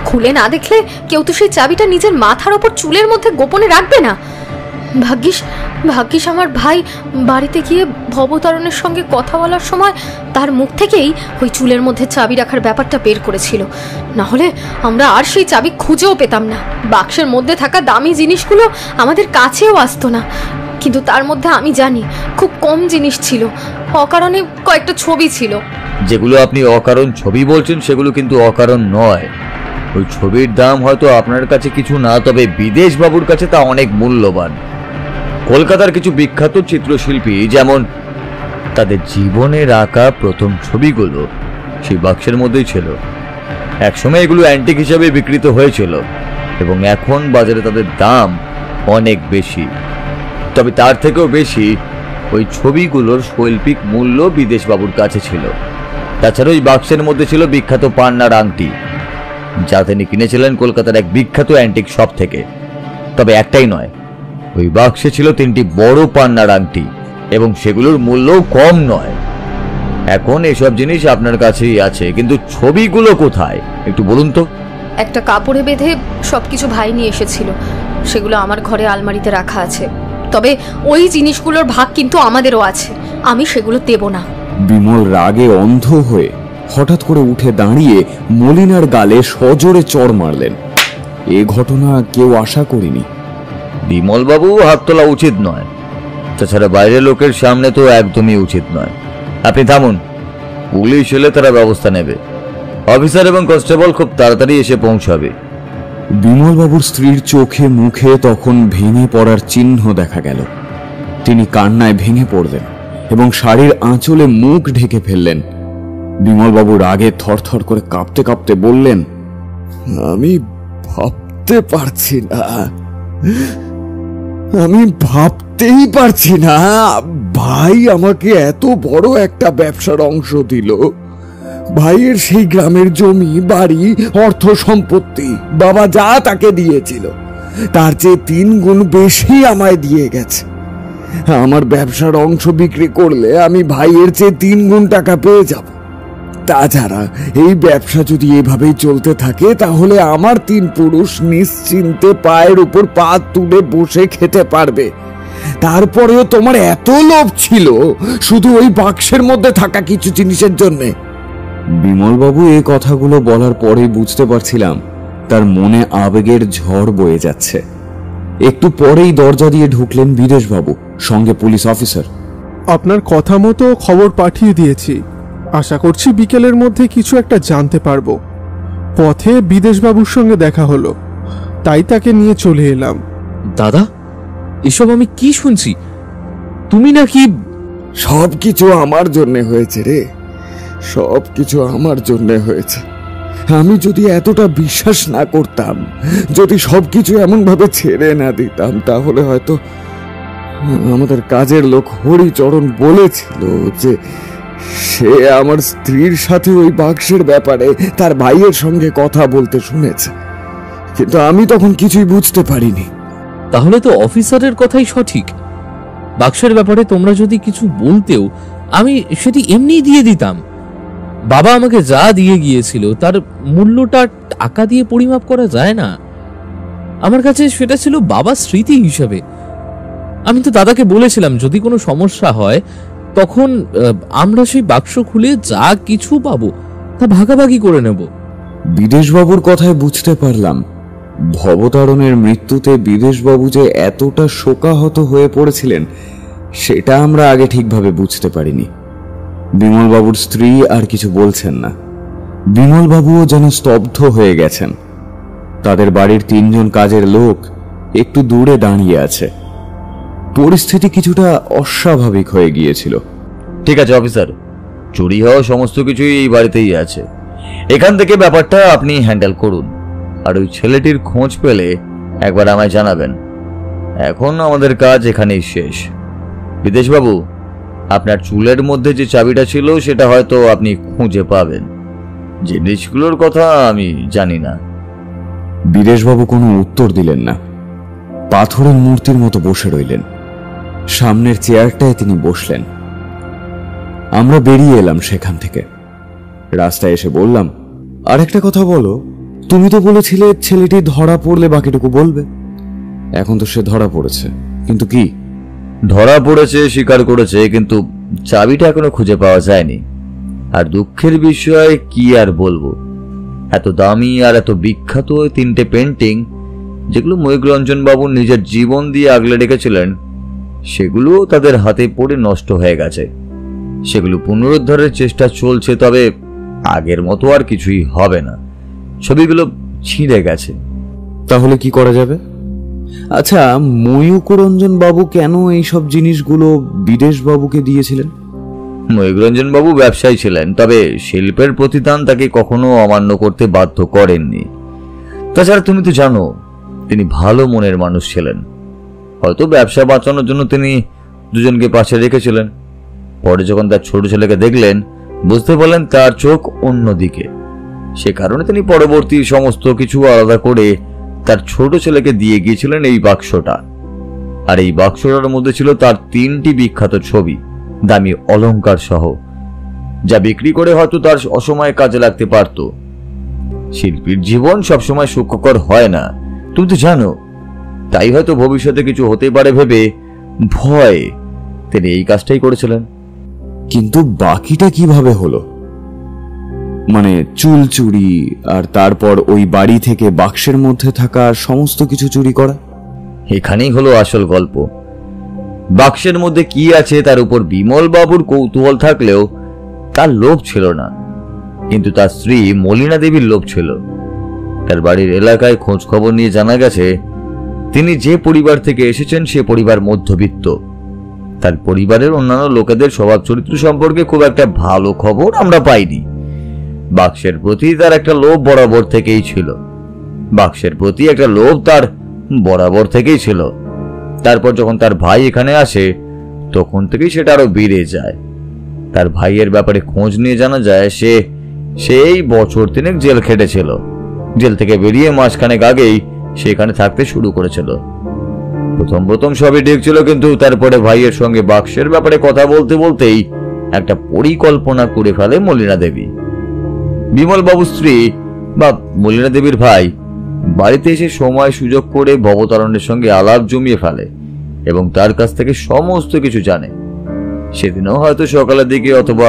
খুলে না দেখলে কেউ তো সেই চাবিটা নিজের মাথার ওপর চুলের মধ্যে গোপনে রাখবে না। ভাগ্যিস আমার ভাই বাড়িতে গিয়ে ভবতারণের সঙ্গে কথা বলার সময় তার মুখ থেকেই ওই চুলের মধ্যে চাবি রাখার ব্যাপারটা বের করেছিল, না হলে আমরা আর সেই চাবি খুঁজেও পেতাম না। বাক্সের মধ্যে থাকা দামি জিনিসগুলো আমাদের কাছেও আসতো না, কিন্তু তার মধ্যে আমি জানি খুব কম জিনিস ছিল, অকারণে কয়েকটা ছবি ছিল। যেগুলো আপনি অকারণ ছবি বলছেন সেগুলো কিন্তু অকারণ নয়। ওই ছবির দাম হয়তো আপনার কাছে কিছু না, তবে বিদেশ বাবুর কাছে তা অনেক মূল্যবান। কলকাতার কিছু বিখ্যাত চিত্রশিল্পী যেমন তাদের জীবনের আঁকা প্রথম ছবিগুলো সেই বাক্সের মধ্যেই ছিল। একসময় এগুলো অ্যান্টিক হিসাবে বিক্রিত হয়েছিল এবং এখন বাজারে তাদের দাম অনেক বেশি, তবে তার থেকেও বেশি ওই ছবিগুলোর শৈল্পিক মূল্য বিদেশ বাবুর কাছে ছিল। তাছাড়া ওই বাক্সের মধ্যে ছিল বিখ্যাত পান্নার আংটি, যা তিনি কিনেছিলেন কলকাতার এক বিখ্যাত অ্যান্টিক শপ থেকে। তবে একটাই নয়, ওই বাক্সে ছিল 3টি বড় পান্নার আংটি এবং সেগুলোর মূল্যও কম নয়। এখন এসব জিনিস আপনার কাছেই আছে, কিন্তু ছবিগুলো কোথায় একটু বলুন তো। একটা কাপড়ে বেঁধে সবকিছু ভাই নিয়ে এসেছিল, সেগুলো আমার ঘরে আলমারিতে রাখা আছে। তবে ওই জিনিসগুলোর ভাগ কিন্তু আমাদেরও আছে, আমি সেগুলো দেব না। বিমল রাগে অন্ধ হয়ে হঠাৎ করে উঠে দাঁড়িয়ে মলিনার গালে সজোরে চড় মারলেন। এ ঘটনা কেউ আশা করেনি। বিমলবাবু হাত তোলা উচিত নয়, তাছাড়া বাইরের লোকের সামনে তো একদমই উচিত নয়। আপনি থামুন, পুলিশ এলে তারা ব্যবস্থা নেবে। অফিসার এবং কনস্টেবল খুব তাড়াতাড়ি এসে পৌঁছাবে। বিমলবাবুর স্ত্রীর চোখে মুখে তখন ভেঙে পড়ার চিহ্ন দেখা গেল। তিনি কান্নায় ভেঙে পড়লেন এবং শাড়ির আঁচলে মুখ ঢেকে ফেললেন। বিমলবাবু রাগে থরথর করে কাঁপতে কাঁপতে বললেন, আমি ভাবতে পারছি না, আমি ভাবতেই পারছি না ভাই আমাকে এত বড় একটা ব্যবসার অংশ দিল। ভাইয়ের সেই গ্রামের জমি বাড়ি অর্থ সম্পত্তি বাবা যা তাকে দিয়েছিল তার চেয়ে 3 গুণ বেশি আমায় দিয়ে গেছে। আমার ব্যবসার অংশ বিক্রি করলে আমি ভাইয়ের চেয়ে 3 গুণ টাকা পেয়ে যাব। তাছাড়া এই ব্যবসা যদি এভাবেই চলতে থাকে তাহলে আমার 3 পুরুষ নিশ্চিন্তে পায়ের উপর পা তুলে বসে খেতে পারবে। তারপরেও তোমার এত লোভ ছিল শুধু ওই বাক্সের মধ্যে থাকা কিছু জিনিসের জন্যে। বিমলবাবু এই কথাগুলো বলার পরেই বুঝতে পারছিলাম তার মনে আবেগের ঝড় বয়ে যাচ্ছে। একটু পরেই দরজা দিয়ে ঢুকলেন বিদেশবাবু, সঙ্গে পুলিশ অফিসার। আপনার কথা মতো খবর পাঠিয়ে দিয়েছি, আশা করছি বিকেলের মধ্যে কিছু একটা জানতে পারবো। পথে বিদেশবাবুর সঙ্গে দেখা হলো, তাই তাকে নিয়ে চলে এলাম। দাদা, এসব আমি কি শুনছি? তুমি নাকি... সব কিছু আমার জন্য হয়েছে রে, সব কিছু আমার জন্য হয়েছে। আমি যদি এতটা বিশ্বাস না করতাম, যদি সবকিছু এমন ভাবে ছেড়ে না দিতাম, তাহলে হয়তো আমাদের কাজের লোক হরিচরণ বলেছিল যে সে আমার স্ত্রীর সাথে ওই বাক্সের ব্যাপারে তার ভাইয়ের সঙ্গে কথা বলতে শুনেছে, কিন্তু আমি তখন কিছুই বুঝতে পারিনি। তাহলে তো অফিসারের কথাই সঠিক। বাক্সের ব্যাপারে তোমরা যদি কিছু বলতেও আমি সেটি এমনিই দিয়ে দিতাম। বাবা আমাকে যা দিয়ে গিয়েছিল তার মূল্যটা টাকা দিয়ে পরিমাপ করা যায় না। আমার কাছে সেটা ছিল বাবার স্মৃতি হিসেবে। আমি তো দাদাকে বলেছিলাম যদি কোনো সমস্যা হয় তখন আমরা সেই বাক্স খুলে যা কিছু পাবো তা ভাগাভাগি করে নেব। বিদেশবাবুর কথায় বুঝতে পারলাম ভবতারণের মৃত্যুতে বিদেশবাবু যে এতটা শোকাহত হয়ে পড়েছিলেন সেটা আমরা আগে ঠিকভাবে বুঝতে পারিনি। বিমলবাবুর স্ত্রী আর কিছু বলছেন না, বিমলবাবুও যেন স্তব্ধ হয়ে গেছেন। তাদের বাড়ির 3 জন কাজের লোক একটু দূরে দাঁড়িয়ে আছে। পরিস্থিতি কিছুটা অস্বাভাবিক হয়ে গিয়েছিল। ঠিক আছে অফিসার, চুরি হওয়া সমস্ত কিছুই এই বাড়িতেই আছে, এখান থেকে ব্যাপারটা আপনি হ্যান্ডেল করুন। আর ওই ছেলেটির খোঁজ পেলে একবার আমায় জানাবেন। এখন আমাদের কাজ এখানেই শেষ। বিদেশবাবু, আপনার চুলের মধ্যে যে চাবিটা ছিল সেটা হয়তো আপনি খুঁজে পাবেন, জিনিসগুলোর কথা আমি জানি না। বিদেশবাবু কোনো উত্তর দিলেন না, পাথরের মূর্তির মতো বসে রইলেন। সামনের চেয়ারটায় তিনি বসলেন। আমরা বেরিয়ে এলাম সেখান থেকে। রাস্তায় এসে বললাম, আরেকটা কথা বলো, তুমি তো বলেছিলে ছেলেটি ধরা পড়লে বাকিটুকু বলবে। এখন তো সে ধরা পড়েছে, কিন্তু কি? ধরা পড়েছে, স্বীকার করেছে, কিন্তু চাবিটা এখনো খুঁজে পাওয়া যায়নি। আর দুঃখের বিষয় কি আর বলবো, এত দামি আর এত বিখ্যাত 3টে পেন্টিং যেগুলো ময়ূররঞ্জন বাবু নিজের জীবন দিয়ে আগলে রেখেছিলেন, সেগুলো তাদের হাতে পড়ে নষ্ট হয়ে গেছে। সেগুলো পুনরুদ্ধারের চেষ্টা চলছে, তবে আগের মতো আর কিছুই হবে না। ছবিগুলো ছিঁড়ে গেছে। তাহলে কি করা যাবে? আচ্ছা, ময়ূররঞ্জন বাবু কেন এইসব জিনিসগুলো বিদেশবাবুকে দিয়েছিলেন? ময়ূররঞ্জন বাবু ব্যবসায়ী ছিলেন, তবে শিল্পের প্রতিদান তাকে কখনো অমান্য করতে বাধ্য করেননি। তাছাড়া তুমি তো জানো তিনি ভালো মনের মানুষ ছিলেন। হয়তো ব্যবসা বাঁচানোর জন্য তিনি দুজনকে পাশে রেখেছিলেন। পরে যখন তার ছোট ছেলেকে দেখলেন, বুঝতে পারলেন তার চোখ অন্যদিকে। সে কারণে তিনি পরবর্তী সমস্ত কিছু আলাদা করে তার ছোট ছেলেকে দিয়ে গিয়েছিলেন এই বাক্সটা। আর এই বাক্সটার মধ্যে ছিল তার 3টি বিখ্যাত ছবি, দামি অলংকার সহ, যা বিক্রি করে হয়তো তার অসময়ে কাজে লাগতে পারত। শিল্পীর জীবন সবসময় সুখকর হয় না, তুমি তো জানো। তাই হয়তো ভবিষ্যতে কিছু হতে পারে ভেবে ভয় তিনি এই কাজটাই করেছিলেন। কিন্তু বাকিটা কিভাবে হলো? মানে চুল চুরি, আর তারপর ওই বাড়ি থেকে বাক্সের মধ্যে থাকা সমস্ত কিছু চুরি করা। এখানেই হলো আসল গল্প। বাক্সের মধ্যে কি আছে তার উপর বিমল বাবুর কৌতূহল থাকলেও তার লোভ ছিল না, কিন্তু তার স্ত্রী মলিনা দেবীর লোভ ছিল। তার বাড়ির এলাকায় খোঁজ খবর নিয়ে জানা গেছে তিনি যে পরিবার থেকে এসেছেন সে পরিবার মধ্যবিত্ত। তার পরিবারের অন্যান্য লোকেদের স্বভাব চরিত্র সম্পর্কে খুব একটা ভালো খবর আমরা পাইনি। বাক্সের প্রতি তার একটা লোভ বরাবর থেকেই ছিল। তারপর যখন তার ভাই এখানে আসে তখন থেকেই সেটা আরো বেড়ে যায়। তার ভাইয়ের ব্যাপারে খোঁজ নিয়ে জানা যায় সেই বছর 3 জেল খেটেছিল। জেল থেকে বেরিয়ে মাসখানেক আগেই সেখানে থাকতে শুরু করেছিল। প্রথম সবই ঠিক ছিল, কিন্তু তারপরে ভাইয়ের সঙ্গে বাক্সের ব্যাপারে কথা বলতে বলতেই একটা পরিকল্পনা করে ফেলে মলিনা দেবী। বিমল বাবুর স্ত্রী বা মলিনা দেবীর ভাই বাড়িতে এসে সময় সুযোগ করে ভবতারণের সঙ্গে আলাপ জমিয়ে ফেলে এবং তার কাছ থেকে সমস্ত কিছু জানে। সেদিনও হয়তো সকালের দিকে অথবা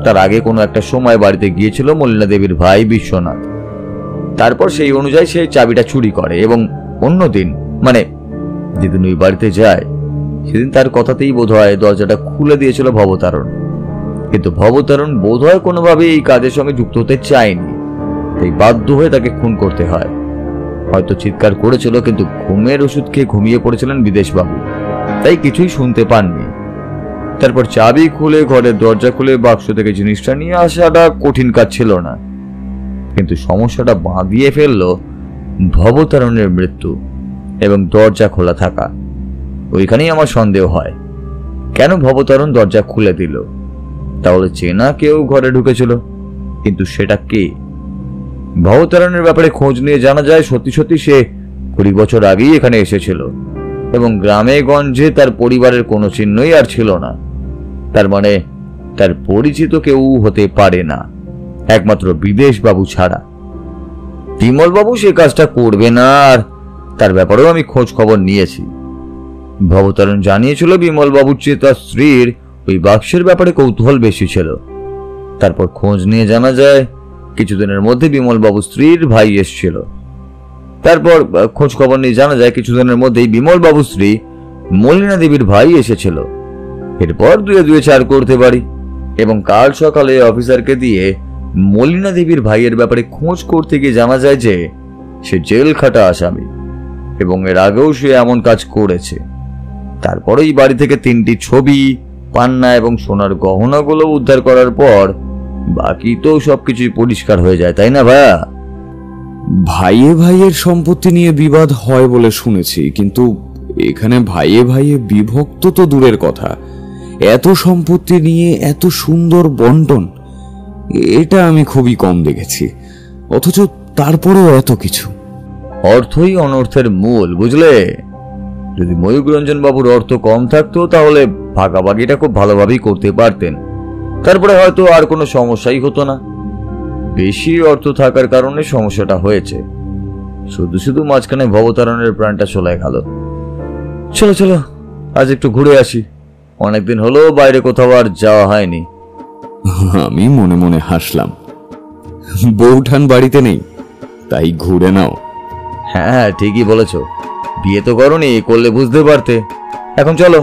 তার আগে কোনো একটা সময় বাড়িতে গিয়েছিল মলিনা দেবীর ভাই বিশ্বনাথ। তারপর সেই অনুযায়ী সে চাবিটা চুরি করে এবং অন্যদিন, মানে যেদিন ওই বাড়িতে যায় সেদিন তার কথাতেই বোধহয় দরজাটা খুলে দিয়েছিল ভবতারণ। কিন্তু ভবতারণ বোধহয় কোনোভাবে এই কাজের সঙ্গে যুক্ত হতে চায়নি, তাই বাধ্য হয়ে তাকে খুন করতে হয়। হয়তো চিৎকার করেছিল, কিন্তু ঘুমের ওষুধ খেয়ে ঘুমিয়ে পড়েছিলেন বিদেশবাবু, তাই কিছুই শুনতে পাননি। তারপর চাবি খুলে ঘরের দরজা খুলে বাক্স থেকে জিনিসটা নিয়ে আসাটা কঠিন কাজ ছিল না, কিন্তু সমস্যাটা বাঁধিয়ে ফেলল ভবতারণের মৃত্যু এবং দরজা খোলা থাকা। ওইখানেই আমার সন্দেহ হয়, কেন ভবতারণ দরজা খুলে দিল? তাহলে চেনা কেউ ঘরে ঢুকেছিল, কিন্তু সেটা কে? ভবতারণের ব্যাপারে খোঁজ নিয়ে জানা যায় সত্যি সত্যি সে 20 বছর আগেই এখানে এসেছিল এবং গ্রামে গঞ্জে তার পরিবারের কোনো চিহ্নই আর ছিল না। তার মানে তার পরিচিত কেউ হতে পারে না, একমাত্র বিদেশবাবু ছাড়া। বিমলবাবু সে কাজটা করবে না, আর তার ব্যাপারেও আমি খোঁজ খবর নিয়েছি। ভবতারণ জানিয়েছিল বিমলবাবুর চেয়ে তার স্ত্রীর ওই বাক্সের ব্যাপারে কৌতূহল বেশি ছিল। তারপর খোঁজ নিয়ে জানা যায় কিছুদিনের মধ্যে বিমলবাবুর স্ত্রীর ভাই এসেছিল। তারপর খোঁজ খবর নিয়ে জানা যায় কিছুদিনের মধ্যেই বিমলবাবুর স্ত্রী মলিনা দেবীর ভাই এসেছিল। এরপর 2-2 করতে পারি এবং কাল সকালে অফিসারকে দিয়ে মলিনা দেবীর ভাইয়ের ব্যাপারে খোঁজ করতে গিয়ে জানা যায় যে সে জেল খাটা আসামি এবং এর আগেও সে এমন কাজ করেছে। তারপরে এই বাড়ি থেকে 3টি ছবি, পান্না এবং সোনার গহনাগুলো উদ্ধার করার পর বাকি তো সবকিছুই পরিষ্কার হয়ে যায়, তাই না ভাইয়া? ভাইয়ে ভাইয়ের সম্পত্তি নিয়ে বিবাদ হয় বলে শুনেছি, কিন্তু এখানে ভাইয়ে ভাইয়ে বিভক্ত তো দূরের কথা, এত সম্পত্তি নিয়ে এত সুন্দর বন্টন, এটা আমি খুবই কম দেখেছি। অথচ তারপরেও এত কিছু। অর্থই অনর্থের মূল, বুঝলে? যদি ময়ূররঞ্জন বাবুর অর্থ কম থাকতো তাহলে ভাগাভাগিটা খুব ভালোভাবেই করতে পারতেন, তারপরে হয়তো আর কোনো সমস্যাই হতো না। বেশি অর্থ থাকার কারণে সমস্যাটা হয়েছে। শুধু শুধু মাঝখানে ভবতারণের প্রাণটা চলে গেল। চলো চলো, আজ একটু ঘুরে আসি, অনেকদিন হলো বাইরে কোথাও আর যাওয়া হয়নি। আমি মনে মনে হাসলাম। বউঠান বাড়িতে নেই, তাই ঘুরে নাও। হ্যাঁ ঠিকই বলেছ, বিয়ে তো করনি, করলে বুঝতে পারতে। এখন চলো।